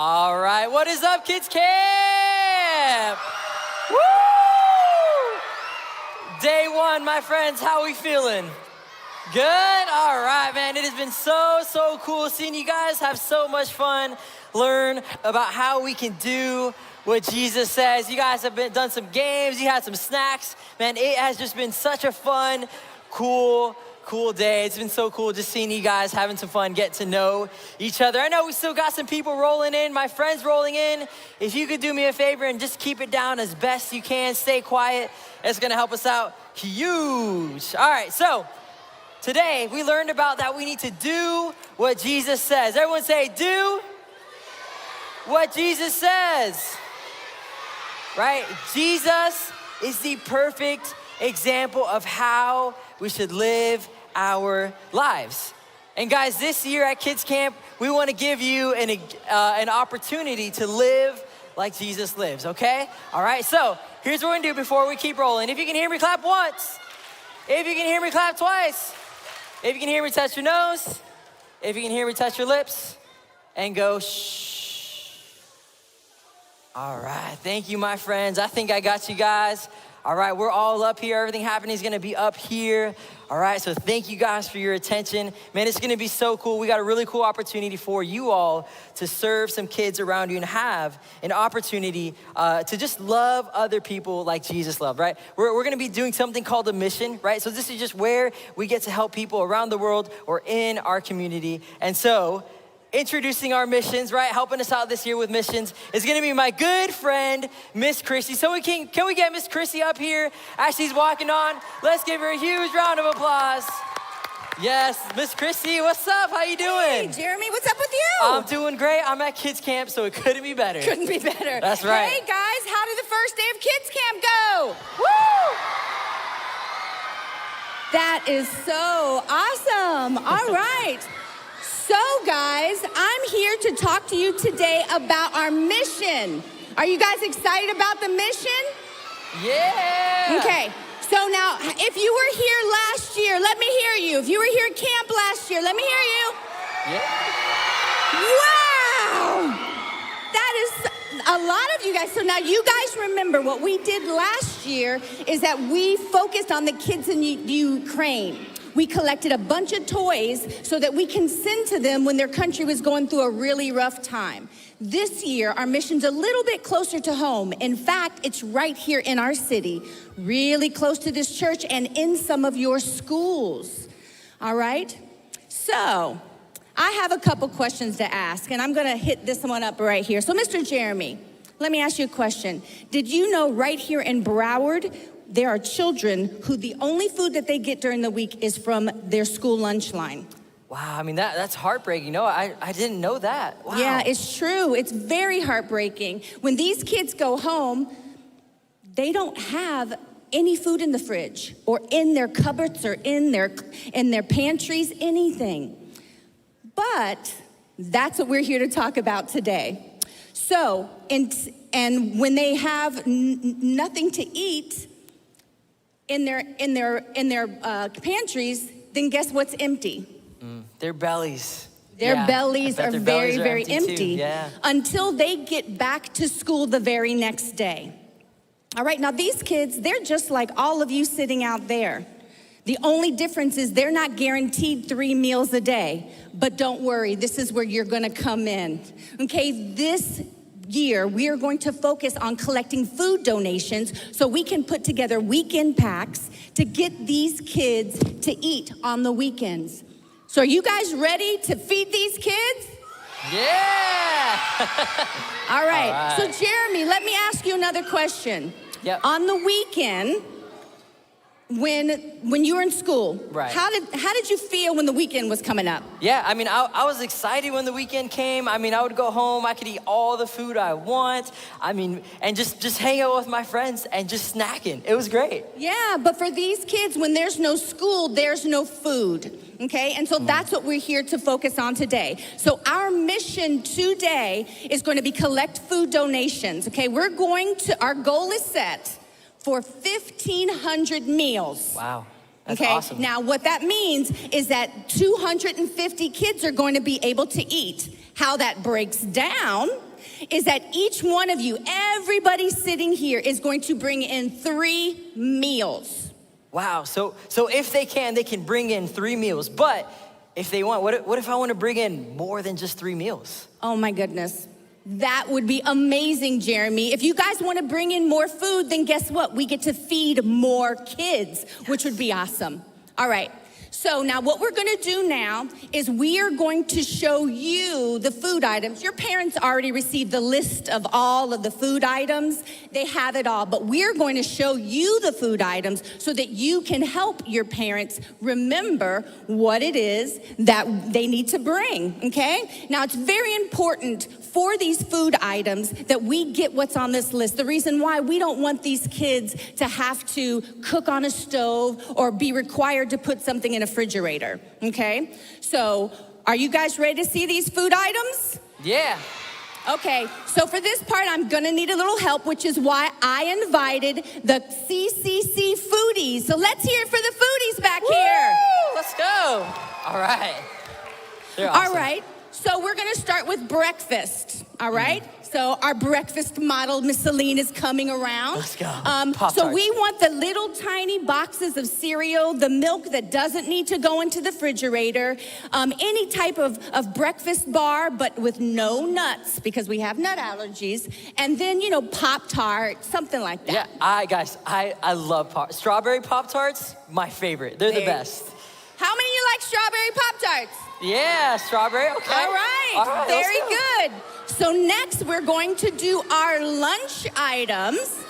All right, what is up, Kids Camp? Woo! Day one, my friends, how we feeling? Good? All right, man, it has been so cool seeing you guys have so much fun, learn about how we can do what Jesus says. You guys have done some games, you had some snacks. Man, it has just been such a fun, cool day. It's been so cool just seeing you guys having some fun, get to know each other. I know we still got some people rolling in, my friends rolling in. If you could do me a favor and just keep it down as best you can, stay quiet. It's gonna help us out huge. All right, so today we learned about that we need to do what Jesus says. Everyone say, do what Jesus says. Right? Jesus is the perfect example of how we should live our lives. And guys, this year at Kids Camp, we want to give you an opportunity to live like Jesus lives, okay? All right, so here's what we're gonna do before we keep rolling. If you can hear me, clap once. If you can hear me, clap twice. If you can hear me, touch your nose. If you can hear me, touch your lips. And go shh. All right, thank you, my friends. I think I got you guys. All right, we're all up here. Everything happening is gonna be up here. All right, so thank you guys for your attention. Man, it's gonna be so cool. We got a really cool opportunity for you all to serve some kids around you and have an opportunity to just love other people like Jesus loved, right? We're gonna be doing something called a mission, right? So this is just where we get to help people around the world or in our community. And so, introducing our missions, right? Helping us out this year with missions is gonna be my good friend, Miss Chrissy. So can we get Miss Chrissy up here as she's walking on? Let's give her a huge round of applause. Yes, Miss Chrissy, what's up? How you doing? Hey, Jeremy, what's up with you? I'm doing great. I'm at Kids Camp, so it couldn't be better. Couldn't be better. That's right. Hey, guys, how did the first day of Kids Camp go? Woo! That is so awesome. All right. So, guys, I'm here to talk to you today about our mission. Are you guys excited about the mission? Yeah. Okay. So now, if you were here last year, let me hear you. If you were here at camp last year, let me hear you. Yeah. Wow! That is a lot of you guys. So now you guys remember what we did last year is that we focused on the kids in Ukraine. We collected a bunch of toys so that we can send to them when their country was going through a really rough time. This year, our mission's a little bit closer to home. In fact, it's right here in our city, really close to this church and in some of your schools. All right? So, I have a couple questions to ask, and I'm gonna hit this one up right here. So, Mr. Jeremy, let me ask you a question. Did you know right here in Broward, there are children who the only food that they get during the week is from their school lunch line? Wow, I mean, that's heartbreaking. No, I didn't know that. Wow. Yeah, it's true. It's very heartbreaking. When these kids go home, they don't have any food in the fridge or in their cupboards or in their pantries, anything. But that's what we're here to talk about today. So, and when they have nothing to eat in their pantries, then guess what's empty? Their bellies. Their bellies are very, bellies are very empty Yeah. until they get back to school the very next day. All right, now these kids, they're just like all of you sitting out there. The only difference is they're not guaranteed 3 meals a day. But don't worry, this is where you're gonna come in. Okay, this year, we are going to focus on collecting food donations so we can put together weekend packs to get these kids to eat on the weekends. So are you guys ready to feed these kids? Yeah! All right. So Jeremy, let me ask you another question. Yep. On the weekend, when you were in school, Right. how did you feel when the weekend was coming up? Yeah, I mean, I was excited when the weekend came. I mean, I would go home, I could eat all the food I want. I mean, and just hang out with my friends and just snacking. It was great. Yeah, but for these kids, when there's no school, there's no food. Okay, and so that's what we're here to focus on today. So our mission today is going to be collect food donations. Okay, our goal is set for 1,500 meals. Wow, that's Okay, awesome. now what that means is that 250 kids are going to be able to eat. How that breaks down is that each one of you, everybody sitting here, is going to bring in 3 meals. Wow, so if they can bring in 3 meals. But if they want, what if I want to bring in more than just 3 meals? Oh my goodness. That would be amazing, Jeremy. If you guys want to bring in more food, then guess what? We get to feed more kids, which would be awesome. All right. So now what we're going to do now is we are going to show you the food items. Your parents already received the list of all of the food items. They have it all, but we're going to show you the food items so that you can help your parents remember what it is that they need to bring, okay? Now, it's very important for these food items that we get what's on this list. The reason why we don't want these kids to have to cook on a stove or be required to put something in a refrigerator, okay? So, are you guys ready to see these food items? Yeah. Okay, so for this part, I'm gonna need a little help, which is why I invited the CCC foodies. So let's hear it for the foodies back here. Woo! Let's go. All right. They're awesome. All right, so we're gonna start with breakfast, all right? So our breakfast model, Miss Celine, is coming around. Let's go. So Pop-Tarts. we want the little tiny boxes of cereal, the milk that doesn't need to go into the refrigerator, any type of breakfast bar, but with no nuts because we have nut allergies, and then, Pop-Tart, something like that. Yeah, I love strawberry Pop-Tarts, my favorite. They're the best. How many of you like strawberry Pop-Tarts? Yeah, strawberry, okay. All right, very good. So next we're going to do our lunch items.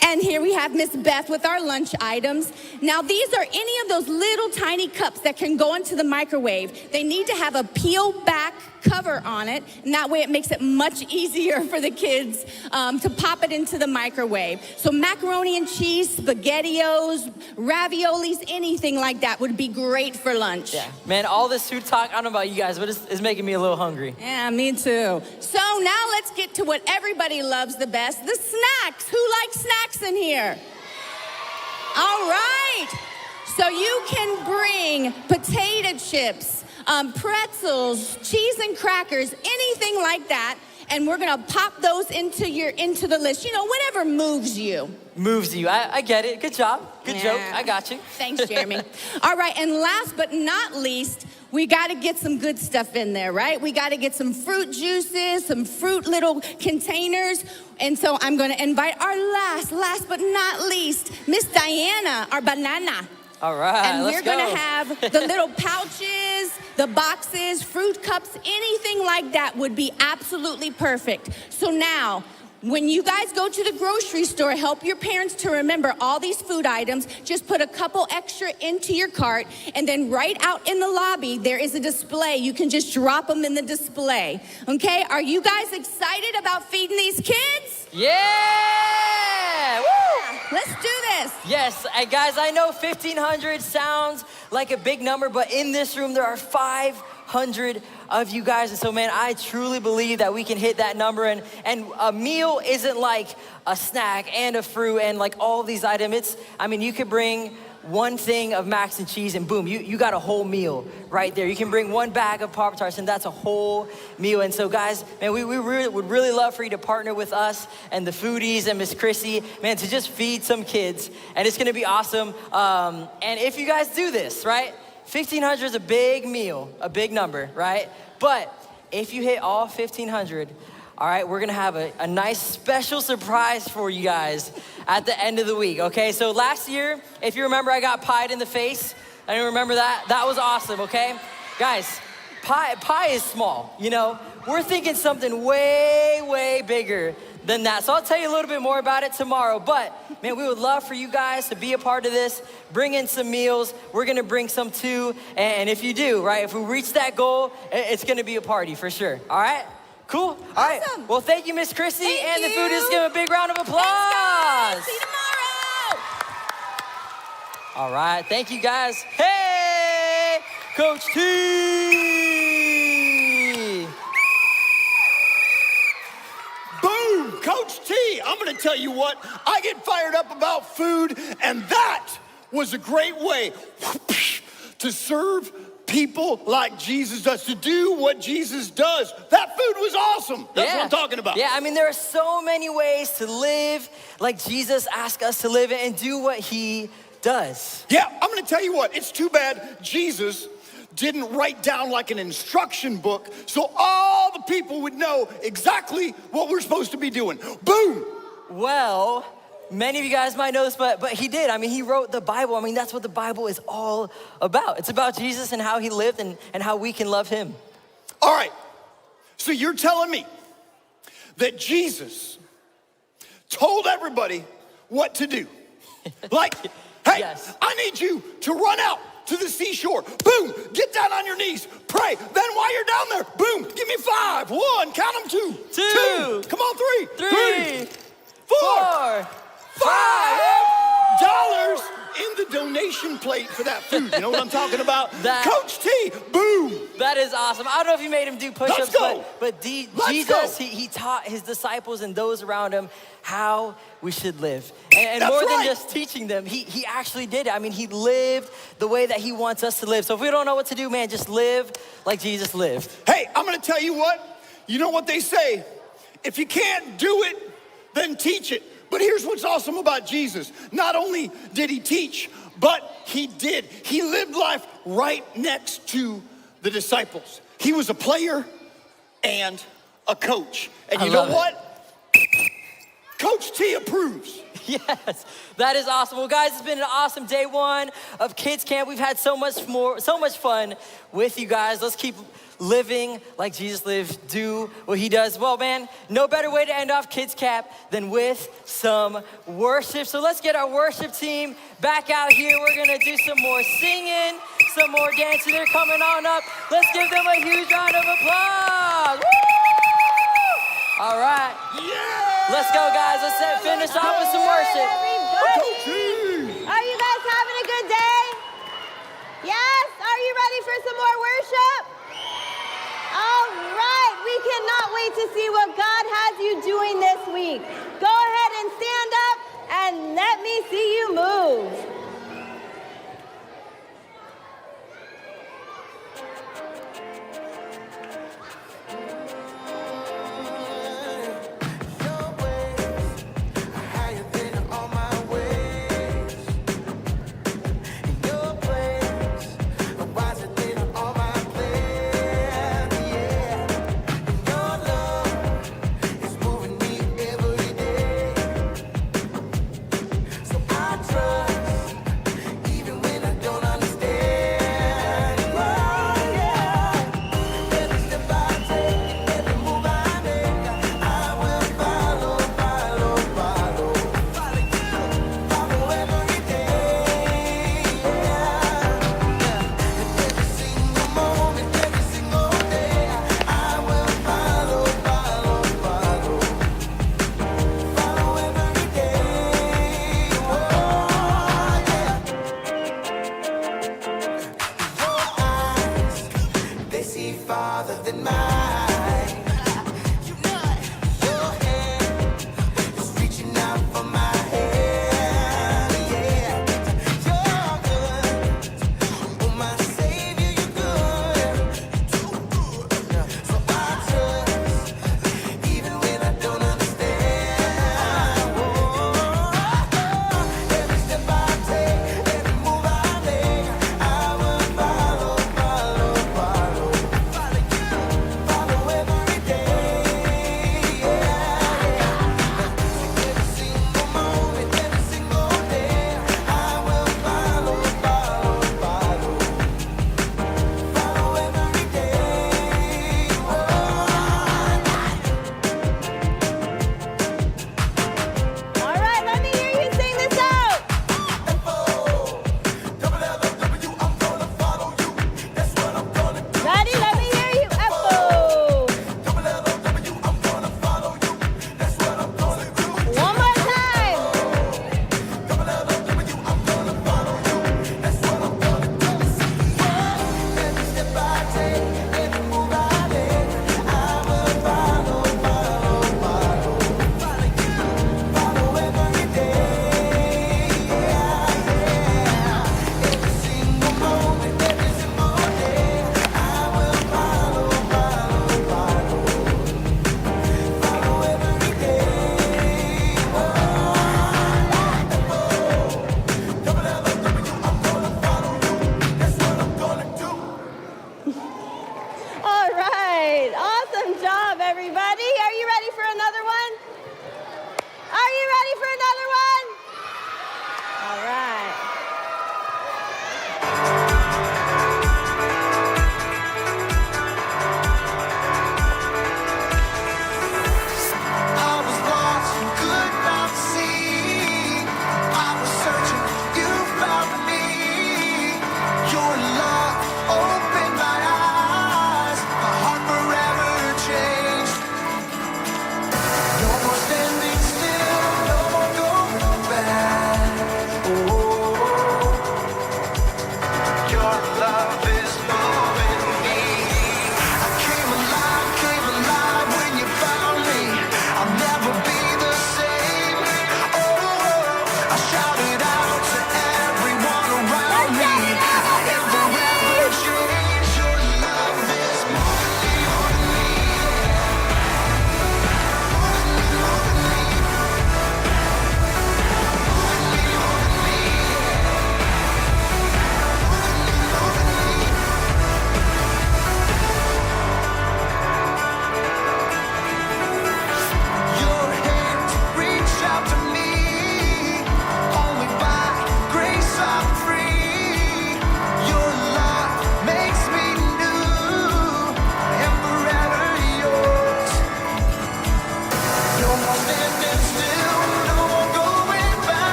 And here we have Miss Beth with our lunch items. Now these are any of those little tiny cups that can go into the microwave. They need to have a peel back cover on it, and that way it makes it much easier for the kids to pop it into the microwave. So macaroni and cheese, SpaghettiOs, raviolis, anything like that would be great for lunch. Yeah, man, all this food talk, I don't know about you guys, but it's making me a little hungry. Yeah, me too. So now let's get to what everybody loves the best, the snacks. Who likes snacks in here? All right. So you can bring potato chips, pretzels, cheese and crackers, anything like that. And we're gonna pop those into the list. Whatever moves you. Moves you, I get it. Good job, good joke, I got you. Thanks, Jeremy. All right, and last but not least, we gotta get some good stuff in there, right? We gotta get some fruit juices, some fruit little containers. And so I'm gonna invite our last but not least, Miss Diana, our banana. All right, and let's we're go. gonna have the little pouches, the boxes, fruit cups, anything like that would be absolutely perfect. So now, when you guys go to the grocery store, help your parents to remember all these food items. Just put a couple extra into your cart, and then right out in the lobby, there is a display. You can just drop them in the display. Okay, are you guys excited about feeding these kids? Yeah! Woo! Let's do this. Yes, and guys, I know 1,500 sounds like a big number, but in this room, there are 500 of you guys. And so, man, I truly believe that we can hit that number. And a meal isn't like a snack and a fruit and like all these items. You could bring one thing of mac and cheese and boom, you got a whole meal right there. You can bring one bag of Pop-Tarts and that's a whole meal. And so guys, man, we really, would really love for you to partner with us and the foodies and Miss Chrissy, man, to just feed some kids. And it's gonna be awesome. And if you guys do this, right? 1,500 is a big meal, a big number, right? But if you hit all 1,500, all right, we're gonna have a nice special surprise for you guys at the end of the week, okay? So last year, if you remember, I got pied in the face. I remember that. That was awesome, okay? Guys, pie is small, we're thinking something way, way bigger than that. So I'll tell you a little bit more about it tomorrow. But man, we would love for you guys to be a part of this. Bring in some meals. We're gonna bring some too. And if you do, right, if we reach that goal, it's gonna be a party for sure. All right? Cool? All right. Awesome. Well, thank you, Miss Chrissy. Thank The food. you. Just give a big round of applause. Thanks, guys. See you tomorrow. All right. Thank you, guys. Hey, Coach T. Boom, Coach T. I'm gonna tell you what, I get fired up about food, and that was a great way to serve people like Jesus does, to do what Jesus does. That food was awesome. That's what I'm talking about. Yeah, I mean, there are so many ways to live like Jesus asked us to live and do what he does. Yeah, I'm gonna tell you what, it's too bad Jesus didn't write down like an instruction book so all the people would know exactly what we're supposed to be doing. Boom! Well, many of you guys might know this, but he did. I mean, he wrote the Bible. I mean, that's what the Bible is all about. It's about Jesus and how he lived and how we can love him. All right, so you're telling me that Jesus told everybody what to do. Like, hey, Yes. I need you to run out to the seashore. Boom, get down on your knees, pray. Then while you're down there, boom, give me 5. 1, count them 2. Two. Come on, 3. 3, 4, 4, $5 in the donation plate for that food. You know what I'm talking about? That- Coach T, boom. That is awesome. I don't know if you made him do push-ups, Let's go. but Let's Jesus, go. he taught his disciples and those around him how we should live. And That's more than right. just teaching them, he actually did it. I mean, he lived the way that he wants us to live. So if we don't know what to do, man, just live like Jesus lived. Hey, I'm gonna tell you what. You know what they say? If you can't do it, then teach it. But here's what's awesome about Jesus. Not only did he teach, but he did. He lived life right next to the disciples. He was a player and a coach. And you know love it. what? Coach T approves. Yes, that is awesome. Well, guys, it's been an awesome day 1 of Kids Camp. We've had so much fun with you guys. Let's keep living like Jesus lived, do what he does. Well, man, no better way to end off Kids Camp than with some worship. So let's get our worship team back out here. We're gonna do some more singing, some more dancing. They're coming on up. Let's give them a huge round of applause. Woo! All right. Yeah! Let's go, guys. Let's finish off with some worship. Coach T! Are you guys having a good day? Yes? Are you ready for some more worship? All right. We cannot wait to see what God has you doing this week. Go ahead and stand up and let me see you move. Your love is moving me every day.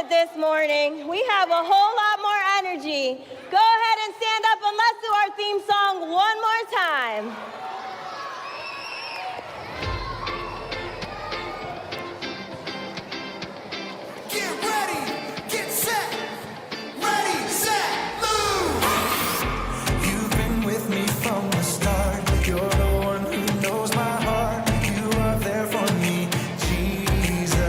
it this morning. We have a whole lot more energy. Go ahead and stand up and let's do our theme song one more time. Get ready, get set, ready, set, move. You've been with me from the start. You're the one who knows my heart. You are there for me, Jesus.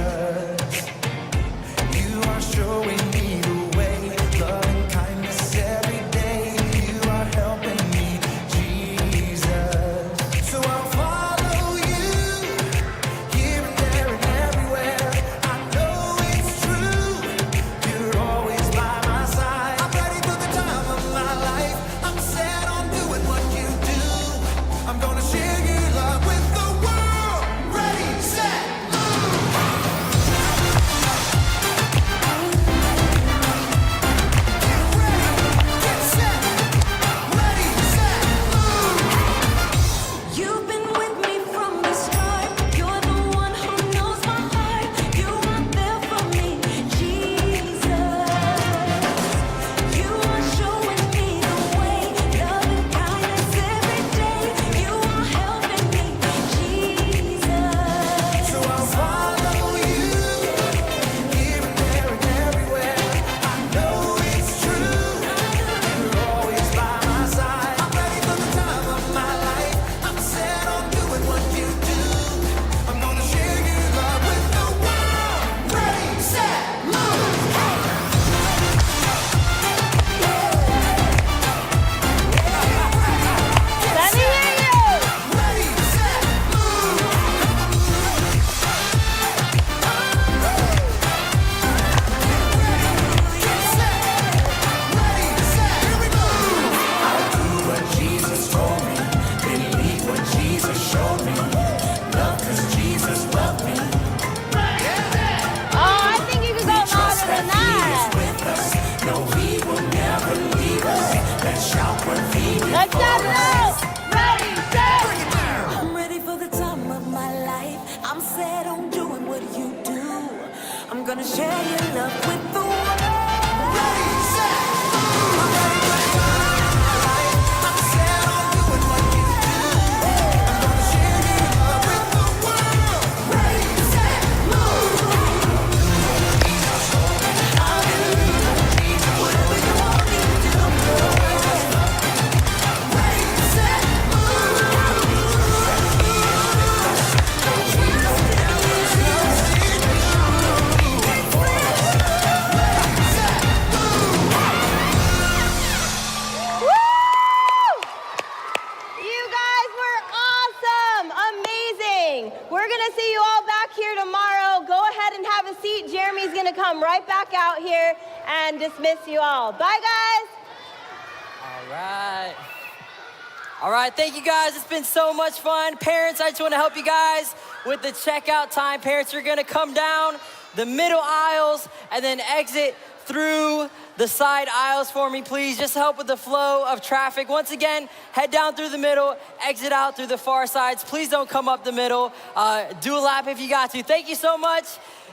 You are showing me the way, love and kindness every day. You are helping me, Jesus. So I'll follow you, here and there and everywhere. I know it's true, you're always by my side. I'm ready for the time of my life. I'm set on doing what you do. I'm gonna share your love with the world. Ready, set, move. Get ready, get set, ready, set, move. You've been with me from the start. You're the one who knows my heart. You are there for me, Jesus. You are showing me the way, love and kindness every day. You are helping me, Jesus. So I'll follow you, here and there and everywhere. I know it's true, you're always by my side. I'm ready for the time of my life. I'm set on doing what you do. I'm gonna share your love with the world. Ready, set, move. Let me hear you. Ready, set, move. Get set, ready, set, here we go. I'll do what Jesus told me, believe what Jesus showed me, love 'cause Jesus loved me. Oh, I think you can go louder than that. With us, no, He will never leave us. Let's shout when He Let's go. Ready, set. bring it down. I'm ready for the time of my life. I'm set on doing what you do. I'm gonna share your love with the world. Ready, set, move. I'm ready for the time of my life. I'm set on doing what you do. I'm gonna share your love with the world. Ready, set, move. Whatever you want me to do. Ready, set, move. Woo! You guys were awesome, amazing. We're gonna see you all back here tomorrow. Go ahead and have a seat. Jeremy's gonna come right back out here and dismiss you all. Bye, guys. All right. All right, thank you guys. It's been so much fun. Parents, I just want to help you guys with the checkout time. Parents, you're going to come down the middle aisles and then exit through the side aisles for me, please. Just help with the flow of traffic. Once again, head down through the middle, exit out through the far sides. Please don't come up the middle. Do a lap if you got to. Thank you so much.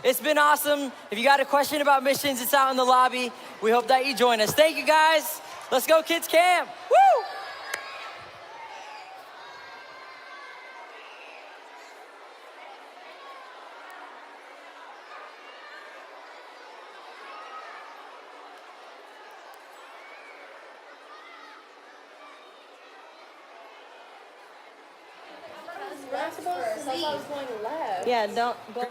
It's been awesome. If you got a question about missions, it's out in the lobby. We hope that you join us. Thank you, guys. Let's go, Kids Camp. Woo! Yeah, don't go.